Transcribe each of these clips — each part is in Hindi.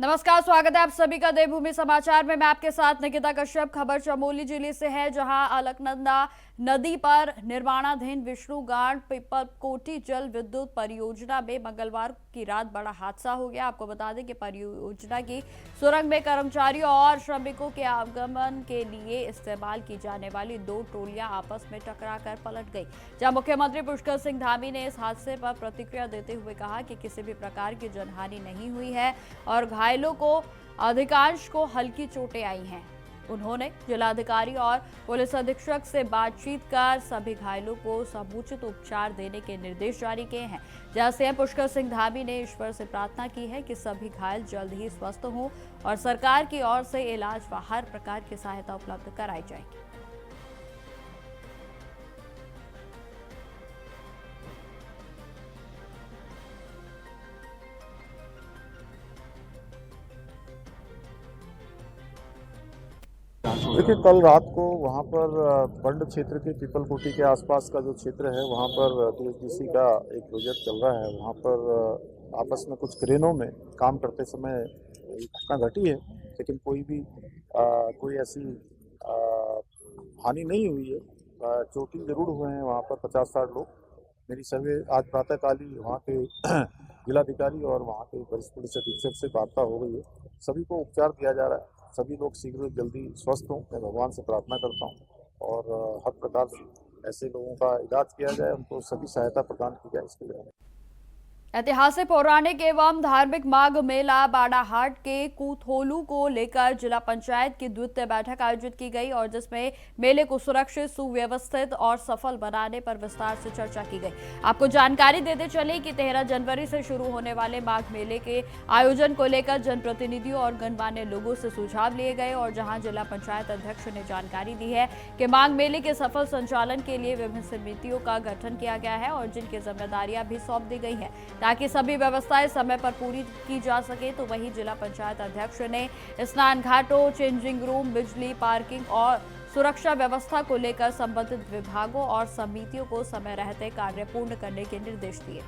नमस्कार, स्वागत है आप सभी का देवभूमि समाचार में। मैं आपके साथ निकिता कश्यप। खबर चमोली जिले से है, जहां अलकनंदा नदी पर निर्माणाधीन विष्णुगाड पिपलकोटी जल विद्युत परियोजना में मंगलवार की रात बड़ा हादसा हो गया। आपको बता दें कि परियोजना की सुरंग में कर्मचारियों और श्रमिकों के आगमन के लिए इस्तेमाल की जाने वाली 2 ट्रॉलियां आपस में टकराकर पलट गई। जहां मुख्यमंत्री पुष्कर सिंह धामी ने इस हादसे पर प्रतिक्रिया देते हुए कहा कि किसी भी प्रकार की जनहानि नहीं हुई है और घायलों को अधिकांश को हल्की चोटें आई हैं। उन्होंने जिलाधिकारी और पुलिस अधीक्षक से बातचीत कर सभी घायलों को समुचित उपचार देने के निर्देश जारी किए हैं। जहां सीएम पुष्कर सिंह धामी ने ईश्वर से प्रार्थना की है कि सभी घायल जल्द ही स्वस्थ हों और सरकार की ओर से इलाज व हर प्रकार की सहायता उपलब्ध कराई जाएगी। देखिए, कल रात को वहाँ पर बंड क्षेत्र के पीपलकोटी के आसपास का जो क्षेत्र है, वहाँ पर पीएचडीसी का एक प्रोजेक्ट चल रहा है। वहाँ पर आपस में कुछ क्रेनों में काम करते समय ये घटना घटी है, लेकिन कोई ऐसी हानि नहीं हुई है। चोटिल जरूर हुए हैं वहाँ पर 50-60 लोग। मेरी सवेरे आज प्रातःकाल ही वहाँ के जिलाधिकारी और वहाँ के वरिष्ठ पुलिस अधीक्षक से वार्ता हो गई है। सभी को उपचार दिया जा रहा है। सभी लोग शीघ्र जल्दी स्वस्थ हों, मैं भगवान से प्रार्थना करता हूँ और हर प्रकार से ऐसे लोगों का इलाज किया जाए, उनको सभी सहायता प्रदान की जाए। इसके लिए ऐतिहासिक पौराणिक एवं धार्मिक माघ मेला बाड़ाहाट के कूथोलू को लेकर जिला पंचायत की द्वितीय बैठक आयोजित की गई और जिसमें मेले को सुरक्षित, सुव्यवस्थित और सफल बनाने पर विस्तार से चर्चा की गई। आपको जानकारी देते चले कि 13 जनवरी से शुरू होने वाले माघ मेले के आयोजन को लेकर जनप्रतिनिधियों और गणमान्य लोगों से सुझाव लिए गए और जहां जिला पंचायत अध्यक्ष ने जानकारी दी है कि माघ मेले के सफल संचालन के लिए विभिन्न समितियों का गठन किया गया है और जिनकी जिम्मेदारियां भी सौंप दी गई है ताकि सभी व्यवस्थाएं समय पर पूरी की जा सके। तो वहीं जिला पंचायत अध्यक्ष ने स्नान घाटों, चेंजिंग रूम, बिजली, पार्किंग और सुरक्षा व्यवस्था को लेकर संबंधित विभागों और समितियों को समय रहते कार्य पूर्ण करने के निर्देश दिए।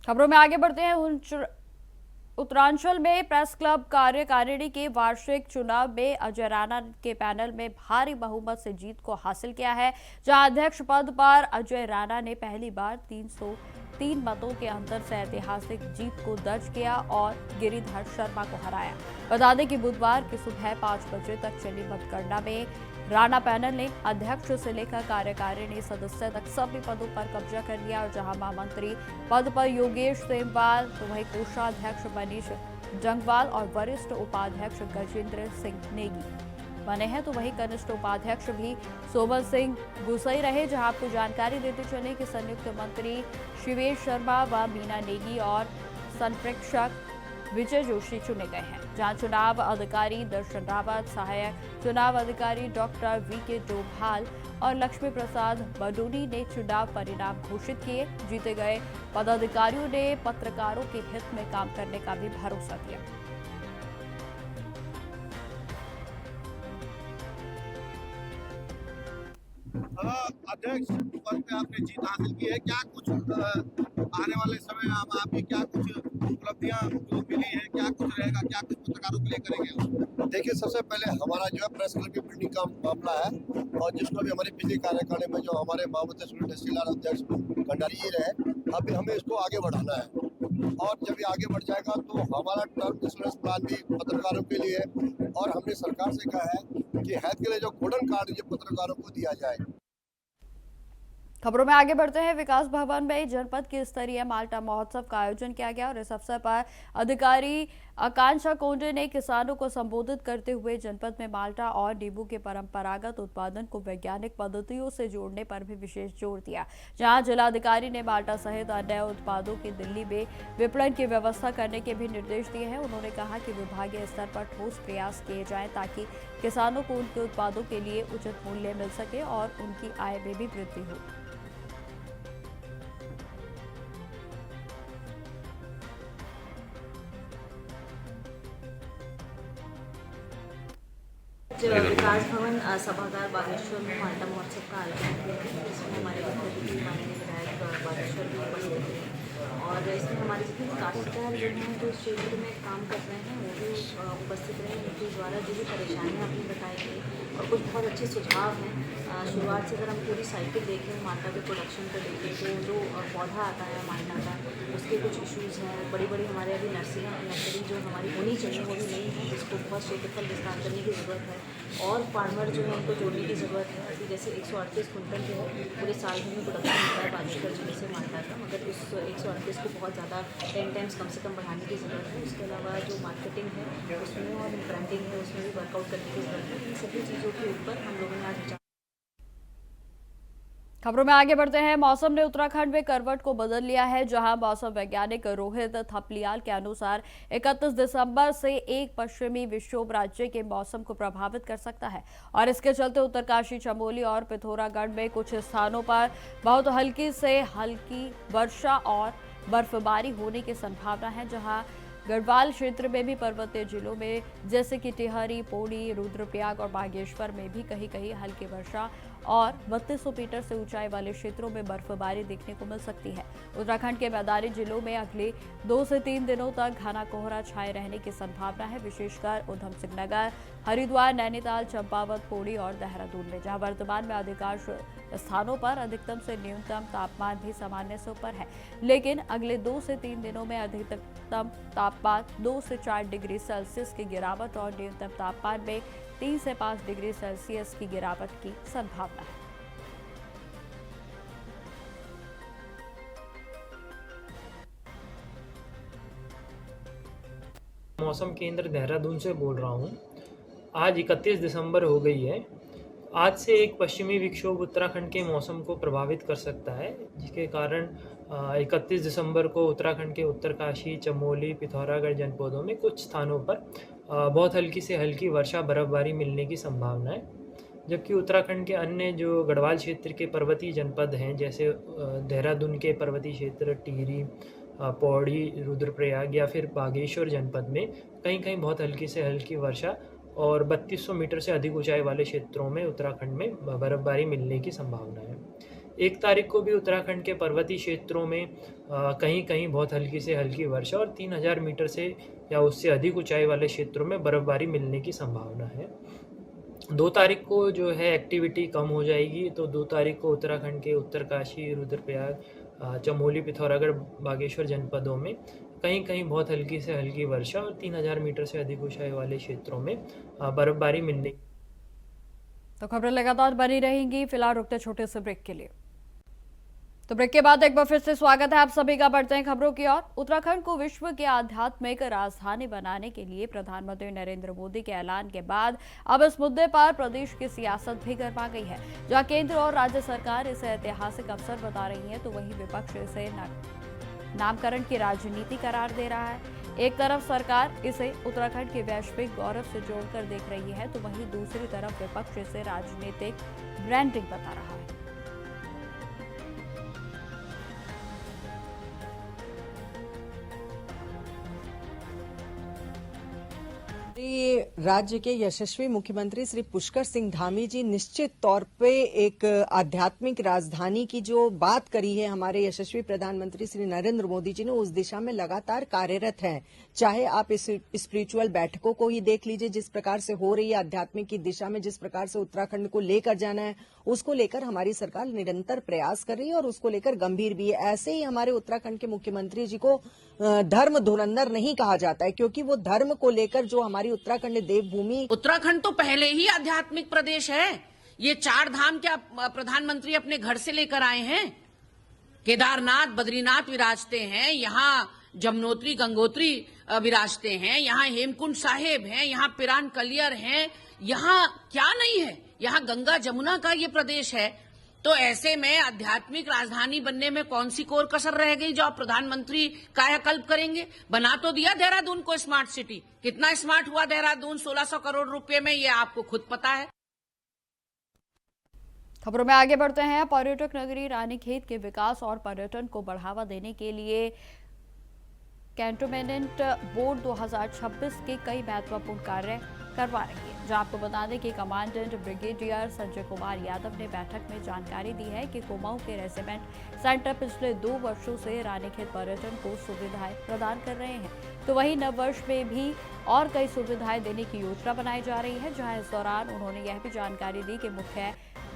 खबरों में आगे बढ़ते हैं। उत्तरांचल में प्रेस क्लब कार्यकारिणी के वार्षिक चुनाव में अजय राणा के पैनल में भारी बहुमत से जीत को हासिल किया है, जहां अध्यक्ष पद पर अजय राणा ने पहली बार 303 मतों के अंतर से ऐतिहासिक जीत को दर्ज किया और गिरिधर शर्मा को हराया। बता दें कि बुधवार की सुबह 5 बजे तक चली मतगणना में राणा पैनल ने अध्यक्ष से लेकर कार्यकारिणी सदस्य तक सभी पदों पर कब्जा कर लिया और जहां महामंत्री पद पर योगेश सेमवाल, तो वहीं कोषाध्यक्ष मनीष जंगवाल और वरिष्ठ उपाध्यक्ष गजेंद्र सिंह नेगी बने हैं, तो वहीं कनिष्ठ उपाध्यक्ष भी सोमल सिंह गुसई रहे। जहां आपको जानकारी देते चले कि संयुक्त मंत्री शिवेश शर्मा व मीना नेगी और संप्रेक्षक विजय जोशी चुने गए हैं। जहां चुनाव अधिकारी दर्शन रावत, सहायक चुनाव अधिकारी डॉक्टर वीके डोभाल और लक्ष्मी प्रसाद बडोनी ने चुनाव परिणाम घोषित किए। जीते गए पदाधिकारियों ने पत्रकारों के हित में काम करने का भी भरोसा दिया। अध्यक्ष पद पे आपने जीत हासिल की है, क्या कुछ आने वाले समय में आपकी क्या कुछ उपलब्धियां जो मिली है, क्या कुछ रहेगा, क्या कुछ पत्रकारों के लिए करेंगे? देखिए, सबसे पहले हमारा जो है प्रेस क्लब की बिल्डिंग का मामला है और जिसको भी हमारी पिछली कार्यकारिणी में जो हमारे महामंत्री सुनील तहसीलदार अध्यक्ष भंडारी जी रहे, अभी हमें इसको आगे बढ़ाना है और जब ये आगे बढ़ जाएगा तो हमारा टर्म इंश्योरेंस प्लान भी पत्रकारों के लिए और हमने सरकार से कहा है कि हैत के लिए जो गोल्डन कार्ड जो पत्रकारों को दिया जाए। खबरों में आगे बढ़ते हैं। विकास भवन में जनपद की स्तरीय माल्टा महोत्सव का आयोजन किया गया और इस अवसर पर अधिकारी आकांक्षा कोंडे ने किसानों को संबोधित करते हुए जनपद में माल्टा और नींबू के परंपरागत उत्पादन को वैज्ञानिक पद्धतियों से जोड़ने पर भी विशेष जोर दिया। जहां जिलाधिकारी ने माल्टा सहित अन्य उत्पादों की दिल्ली में विपणन की व्यवस्था करने के भी निर्देश दिए हैं। उन्होंने कहा कि विभागीय स्तर पर ठोस प्रयास किए जाएं ताकि किसानों को उनके उत्पादों के लिए उचित मूल्य मिल सके और उनकी आय में भी वृद्धि हो। विकास भवन सभागार बागेश्वर में माल्टा महोत्सव का आयोजन किया है, जिसमें हमारे मुख्य माननीय विधायक बागेश्वर भी उपस्थित थे और इसमें हमारे जितने काश्तकार जो हैं जो इस क्षेत्र में काम कर रहे हैं वो भी उपस्थित रहे। उनके द्वारा जो भी परेशानियाँ अपनी बताई गई और कुछ बहुत अच्छे सुझाव हैं। शुरुआत से अगर हम पूरी साइकिल देखें माल्टा के प्रोडक्शन को देखें तो जो पौधा आता है माल्टा का उसके कुछ इश्यूज़ हैं। बड़ी बड़ी हमारे अभी नर्सरी जो हमारी होनी चाहिए वो भी नहीं है, जिसको बहुत क्षेत्रफल विस्तार करने की ज़रूरत है और फार्मर जो है उनको जोड़ने की ज़रूरत है। अभी जैसे 138 कुंटल जो है पूरे साल भर में प्रोडक्शन होता है बागेश्वर जिले से माल्टा का, मगर उस 138 को बहुत ज़्यादा 10 टाइम्स कम से कम बढ़ाने की ज़रूरत है। उसके अलावा जो मार्केटिंग है उसमें और ब्रांडिंग है उसमें भी वर्कआउट करने की ज़रूरत है। इन सभी चीज़ों के ऊपर हम लोगों ने आज विचार। खबरों में आगे बढ़ते हैं। मौसम ने उत्तराखंड में करवट को बदल लिया है, जहां मौसम वैज्ञानिक रोहित थपलियाल के अनुसार 31 दिसंबर से एक पश्चिमी विक्षोभ राज्य के मौसम को प्रभावित कर सकता है और इसके चलते उत्तरकाशी, चमोली और पिथौरागढ़ में कुछ स्थानों पर बहुत हल्की से हल्की वर्षा और बर्फबारी होने की संभावना है। जहां गढ़वाल क्षेत्र में भी पर्वतीय जिलों में जैसे कि टिहरी, पौड़ी, रुद्रप्रयाग और बागेश्वर में भी कहीं कहीं हल्की वर्षा और 3200 मीटर से ऊंचाई वाले क्षेत्रों में बर्फबारी देखने को मिल सकती है। उत्तराखंड के मैदानी जिलों में अगले 2 से 3 दिनों तक घना कोहरा छाए रहने की संभावना है, विशेषकर उधम सिंह नगर, हरिद्वार, नैनीताल, चंपावत, पौड़ी और देहरादून में, जहां वर्तमान में अधिकांश स्थानों पर अधिकतम से न्यूनतम तापमान भी सामान्य से ऊपर है। लेकिन अगले 2 से 3 दिनों में अधिकतम तापमान 2 से 4 डिग्री सेल्सियस की गिरावट और न्यूनतम तापमान में 3 से 5 डिग्री सेल्सियस की गिरावट की संभावना है। मौसम केंद्र देहरादून से बोल रहा हूँ। आज 31 दिसंबर हो गई है। आज से एक पश्चिमी विक्षोभ उत्तराखंड के मौसम को प्रभावित कर सकता है, जिसके कारण 31 दिसंबर को उत्तराखंड के उत्तरकाशी, चमोली, पिथौरागढ़ जनपदों में कुछ स्थानों पर बहुत हल्की से हल्की वर्षा बर्फबारी मिलने की संभावना है। जबकि उत्तराखंड के अन्य जो गढ़वाल क्षेत्र के पर्वतीय जनपद हैं, जैसे देहरादून के पर्वतीय क्षेत्र, टिहरी, पौड़ी, रुद्रप्रयाग या फिर बागेश्वर जनपद में कहीं कहीं बहुत हल्की से हल्की वर्षा और 3200 मीटर से अधिक ऊंचाई वाले क्षेत्रों में उत्तराखंड में बर्फबारी मिलने की संभावना है। 1 तारीख को भी उत्तराखंड के पर्वतीय क्षेत्रों में कहीं कहीं बहुत हल्की से हल्की वर्षा और 3000 मीटर से या उससे अधिक ऊंचाई वाले क्षेत्रों में बर्फबारी मिलने की संभावना है। 2 तारीख को जो है एक्टिविटी कम हो जाएगी, तो 2 तारीख को उत्तराखंड के उत्तरकाशी, रुद्रप्रयाग, चमोली, पिथौरागढ़, बागेश्वर जनपदों में कहीं कहीं बहुत हल्की से हल्की वर्षा और 3000 मीटर से अधिक ऊंचाई वाले क्षेत्रों में बर्फबारी मिलने। तो खबरें लगातार बनी रहेंगी। फिलहाल रुकते छोटे से ब्रेक के लिए। तो ब्रेक के बाद एक बार फिर से स्वागत है आप सभी का। बढ़ते हैं खबरों की ओर। उत्तराखंड को विश्व के आध्यात्मिक राजधानी बनाने के लिए प्रधानमंत्री नरेंद्र मोदी के ऐलान के बाद अब इस मुद्दे पर प्रदेश की सियासत भी गर्मा गई है। जहां केंद्र और राज्य सरकार इसे ऐतिहासिक अवसर बता रही है, तो वहीं विपक्ष इसे नामकरण की राजनीति करार दे रहा है। एक तरफ सरकार इसे उत्तराखंड के वैश्विक गौरव से जोड़कर देख रही है, तो वहीं दूसरी तरफ विपक्ष इसे राजनीतिक ब्रांडिंग बता रहा है। राज्य के यशस्वी मुख्यमंत्री श्री पुष्कर सिंह धामी जी निश्चित तौर पे एक आध्यात्मिक राजधानी की जो बात करी है हमारे यशस्वी प्रधानमंत्री श्री नरेंद्र मोदी जी ने, उस दिशा में लगातार कार्यरत हैं। चाहे आप इस स्पिरिचुअल बैठकों को ही देख लीजिए, जिस प्रकार से हो रही है आध्यात्मिक की दिशा में, जिस प्रकार से उत्तराखंड को लेकर जाना है, उसको लेकर हमारी सरकार निरंतर प्रयास कर रही है और उसको लेकर गंभीर भी है। ऐसे ही हमारे उत्तराखंड के मुख्यमंत्री जी को धर्म धुरंधर नहीं कहा जाता है, क्योंकि वो धर्म को लेकर जो हमारी उत्तराखंड देवभूमि, उत्तराखंड तो पहले ही आध्यात्मिक प्रदेश है। ये 4 धाम क्या प्रधानमंत्री अपने घर से लेकर आए हैं? केदारनाथ, बद्रीनाथ विराजते हैं, यहाँ जमुनोत्री गंगोत्री विराजते हैं, यहाँ हेमकुंड साहेब हैं, यहाँ पिरान कलियर हैं, यहाँ क्या नहीं है, यहाँ गंगा जमुना का ये प्रदेश है। तो ऐसे में आध्यात्मिक राजधानी बनने में कौन सी कोर कसर रह गई जो आप प्रधानमंत्री कायाकल्प करेंगे? बना तो दिया देहरादून को स्मार्ट सिटी, कितना स्मार्ट हुआ देहरादून 1600 करोड़ रुपए में, ये आपको खुद पता है। खबरों में आगे बढ़ते हैं। पर्यटक नगरी रानीखेत के विकास और पर्यटन को बढ़ावा देने के लिए कैंटोनमेंट बोर्ड 2026 के कई महत्वपूर्ण कार्य करवा रही है। जहां आपको बता दें कि कमांडेंट ब्रिगेडियर संजय कुमार यादव ने बैठक में जानकारी दी है कि कुमाऊं के रेजिमेंट सेंटर पिछले 2 वर्षों से रानीखेत पर्यटन को सुविधाएं प्रदान कर रहे हैं, तो वहीं नववर्ष में भी और कई सुविधाएं देने की योजना बनाई जा रही है। जहां इस दौरान उन्होंने यह भी जानकारी दी कि मुख्य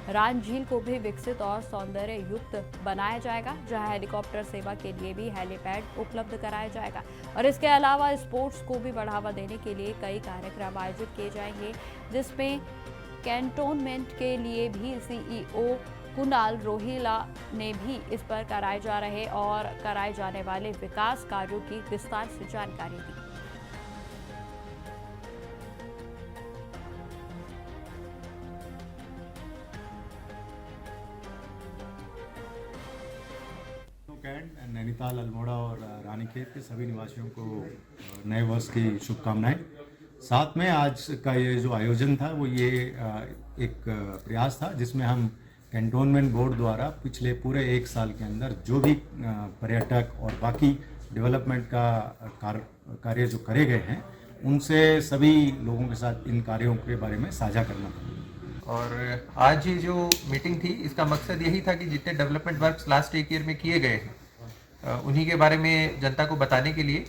रान झील को भी विकसित और सौंदर्य युक्त बनाया जाएगा, जहां हेलीकॉप्टर सेवा के लिए भी हेलीपैड उपलब्ध कराया जाएगा। और इसके अलावा स्पोर्ट्स को भी बढ़ावा देने के लिए कई कार्यक्रम आयोजित किए जाएंगे, जिसमें कैंटोनमेंट के लिए भी सीईओ कुणाल रोहिला ने भी इस पर कराए जा रहे और कराए जाने वाले विकास कार्यों की विस्तार से जानकारी दी। कैंट, नैनीताल, अल्मोड़ा और रानीखेत के सभी निवासियों को नए वर्ष की शुभकामनाएं। साथ में आज का ये जो आयोजन था वो ये एक प्रयास था जिसमें हम कैंटोनमेंट बोर्ड द्वारा पिछले पूरे 1 साल के अंदर जो भी पर्यटक और बाकी डेवलपमेंट का कार्य जो करे गए हैं उनसे सभी लोगों के साथ इन कार्यों के बारे में साझा करना था। और आज ये जो मीटिंग थी इसका मकसद यही था कि जितने डेवलपमेंट वर्क्स लास्ट 1 ईयर में किए गए हैं उन्हीं के बारे में जनता को बताने के लिए,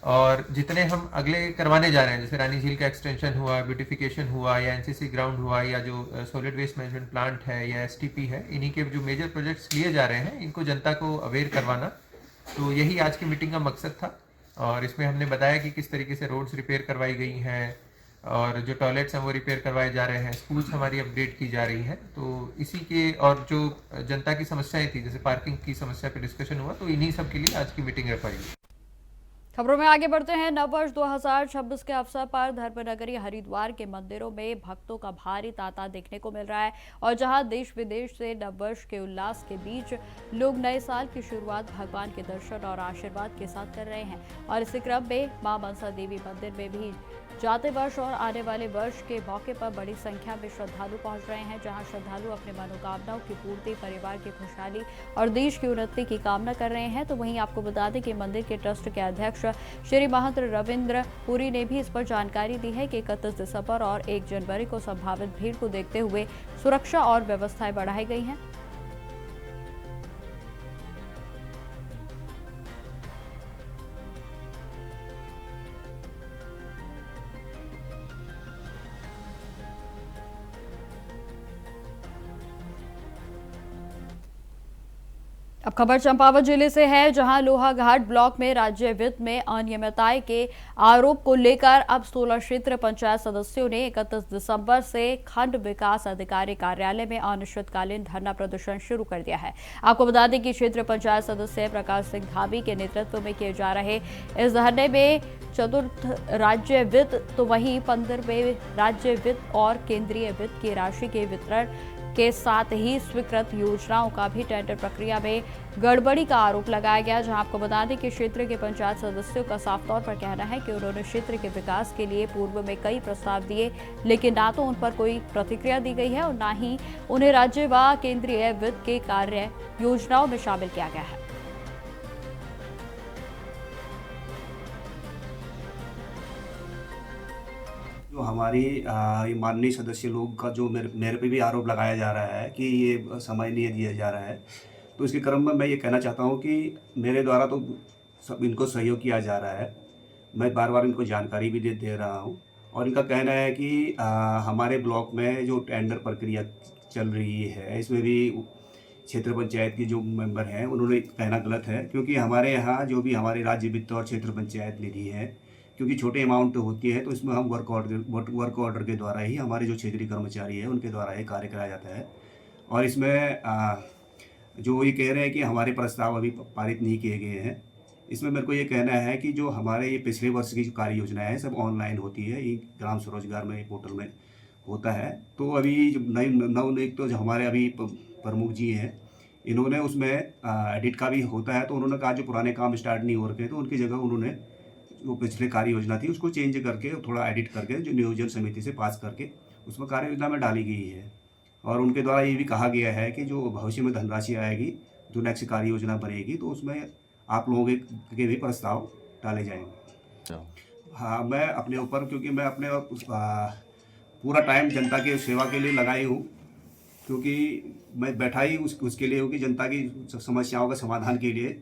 और जितने हम अगले करवाने जा रहे हैं, जैसे रानी झील का एक्सटेंशन हुआ, ब्यूटिफिकेशन हुआ, या एनसीसी ग्राउंड हुआ, या जो सॉलिड वेस्ट मैनेजमेंट प्लांट है या एसटीपी है, इन्हीं के जो मेजर प्रोजेक्ट्स लिए जा रहे हैं इनको जनता को अवेयर करवाना। तो यही आज की मीटिंग का मकसद था। और इसमें हमने बताया कि किस तरीके से रोड्स रिपेयर करवाई गई हैं और जो टॉयलेट्स हैं वो रिपेयर करवाए जा रहे हैं, स्कूल्स हमारी अपडेट की जा रही हैं। तो इसी के और जो जनता की समस्याएं थी, जैसे पार्किंग की समस्या पे डिस्कशन हुआ, तो इन्हीं सब के लिए आज की मीटिंग रखवाई गई। खबरों में आगे बढ़ते हैं। नववर्ष 2026 के अवसर पर धर्मनगरी हरिद्वार के मंदिरों में भक्तों का भारी तांता देखने को मिल रहा है, और जहां देश विदेश से नववर्ष के उल्लास के बीच लोग नए साल की शुरुआत भगवान के दर्शन और आशीर्वाद के साथ कर रहे हैं। और इसी क्रम में मां मनसा देवी मंदिर में भी जाते वर्ष और आने वाले वर्ष के मौके पर बड़ी संख्या में श्रद्धालु पहुंच रहे हैं, जहां श्रद्धालु अपने मनोकामनाओं की पूर्ति, परिवार की खुशहाली और देश की उन्नति की कामना कर रहे हैं। तो वहीं आपको बता दें कि मंदिर के ट्रस्ट के अध्यक्ष श्री महंत रविंद्र पुरी ने भी इस पर जानकारी दी है कि 31 दिसंबर और 1 जनवरी को संभावित भीड़ को देखते हुए सुरक्षा और व्यवस्थाएं बढ़ाई गई हैं। अब खबर चंपावत जिले से है, जहां लोहाघाट ब्लॉक में राज्य वित्त में अनियमितताएं के आरोप को लेकर अब 16 क्षेत्र पंचायत सदस्यों ने 31 दिसंबर से खंड विकास अधिकारी कार्यालय में अनिश्चितकालीन धरना प्रदर्शन शुरू कर दिया है। आपको बता दें कि क्षेत्र पंचायत सदस्य प्रकाश सिंह धामी के नेतृत्व में किए जा रहे इस धरने में चतुर्थ राज्य वित्त, तो वहीं 15वें राज्य वित्त और केंद्रीय वित्त की राशि के वितरण के साथ ही स्वीकृत योजनाओं का भी टेंडर प्रक्रिया में गड़बड़ी का आरोप लगाया गया। जहां आपको बता दें कि क्षेत्र के पंचायत सदस्यों का साफ तौर पर कहना है कि उन्होंने क्षेत्र के विकास के लिए पूर्व में कई प्रस्ताव दिए, लेकिन ना तो उन पर कोई प्रतिक्रिया दी गई है और ना ही उन्हें राज्य व केंद्रीय वित्त के कार्य योजनाओं में शामिल किया गया है। जो हमारी माननीय सदस्य लोग का जो मेरे पे भी आरोप लगाया जा रहा है कि ये समय नहीं दिया जा रहा है, तो इसके क्रम में मैं ये कहना चाहता हूँ कि मेरे द्वारा तो सब इनको सहयोग किया जा रहा है। मैं बार बार इनको जानकारी भी दे रहा हूँ, और इनका कहना है कि हमारे ब्लॉक में जो टेंडर प्रक्रिया चल रही है इसमें भी क्षेत्र पंचायत की जो मेंबर हैं उन्होंने कहना गलत है, क्योंकि हमारे यहाँ जो भी हमारे राज्य वित्त और क्षेत्र पंचायत निधि है, क्योंकि छोटे अमाउंट होती है, तो इसमें हम वर्क ऑर्डर के द्वारा ही हमारे जो क्षेत्रीय कर्मचारी है उनके द्वारा ही कार्य कराया जाता है। और इसमें जो ये कह रहे हैं कि हमारे प्रस्ताव अभी पारित नहीं किए गए हैं, इसमें मेरे को ये कहना है कि जो हमारे ये पिछले वर्ष की जो कार्य योजना है सब ऑनलाइन होती है, ये ग्राम स्वरोजगार में पोर्टल में होता है। तो अभी जो नवनियुक्त तो जो हमारे अभी प्रमुख जी हैं, इन्होंने उसमें एडिट का भी होता है। तो उन्होंने कहा जो पुराने काम स्टार्ट नहीं हो रखे तो उनकी जगह उन्होंने जो पिछले कार्य योजना थी उसको चेंज करके थोड़ा एडिट करके जो नियोजन समिति से पास करके उसमें कार्य योजना में डाली गई है। और उनके द्वारा ये भी कहा गया है कि जो भविष्य में धनराशि आएगी, जो नेक्स्ट कार्य योजना बनेगी, तो उसमें आप लोगों के भी प्रस्ताव डाले जाएंगे। हाँ, मैं अपने ऊपर, क्योंकि मैं अपने पूरा टाइम जनता के सेवा के लिए लगाई हूँ, क्योंकि मैं बैठा ही उसके लिए हूँ कि जनता की समस्याओं का समाधान के लिए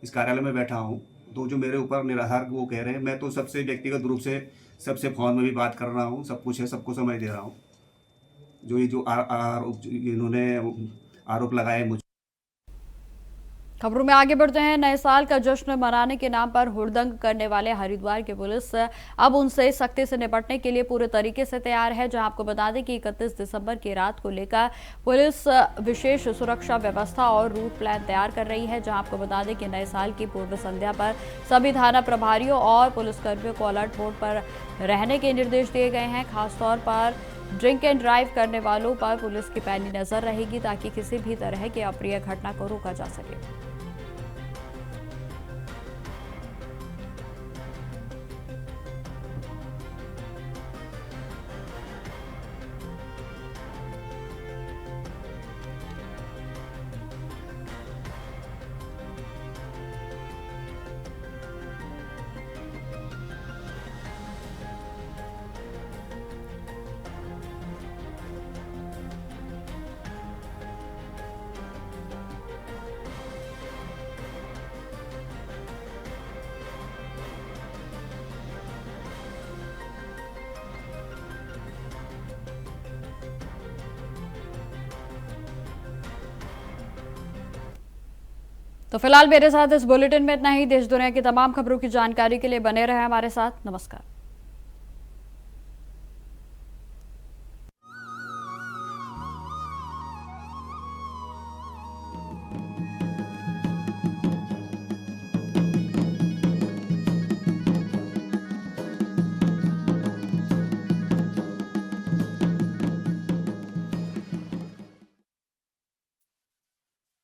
इस कार्यालय में बैठा हूँ। तो जो मेरे ऊपर निराधार वो कह रहे हैं, मैं तो सबसे व्यक्तिगत रूप से सबसे फ़ोन में भी बात कर रहा हूँ, सब कुछ है, सबको समय दे रहा हूँ। जो ये जो इन्होंने आरोप लगाए मुझ खबरों में आगे बढ़ते हैं। नए साल का जश्न मनाने के नाम पर हुड़दंग करने वाले हरिद्वार की पुलिस अब उनसे सख्ती से निपटने के लिए पूरे तरीके से तैयार है। जहां आपको बता दें कि 31 दिसंबर की रात को लेकर पुलिस विशेष सुरक्षा व्यवस्था और रूट प्लान तैयार कर रही है। जहां आपको बता दें कि नए साल की पूर्व संध्या पर सभी थाना प्रभारियों और पुलिसकर्मियों को अलर्ट मोड पर रहने के निर्देश दिए गए हैं। खासतौर पर ड्रिंक एंड ड्राइव करने वालों पर पुलिस की पैनी नजर रहेगी ताकि किसी भी तरह की अप्रिय घटना को रोका जा सके। तो फिलहाल मेरे साथ इस बुलेटिन में इतना ही। देश दुनिया की तमाम खबरों की जानकारी के लिए बने रहे हमारे साथ। नमस्कार।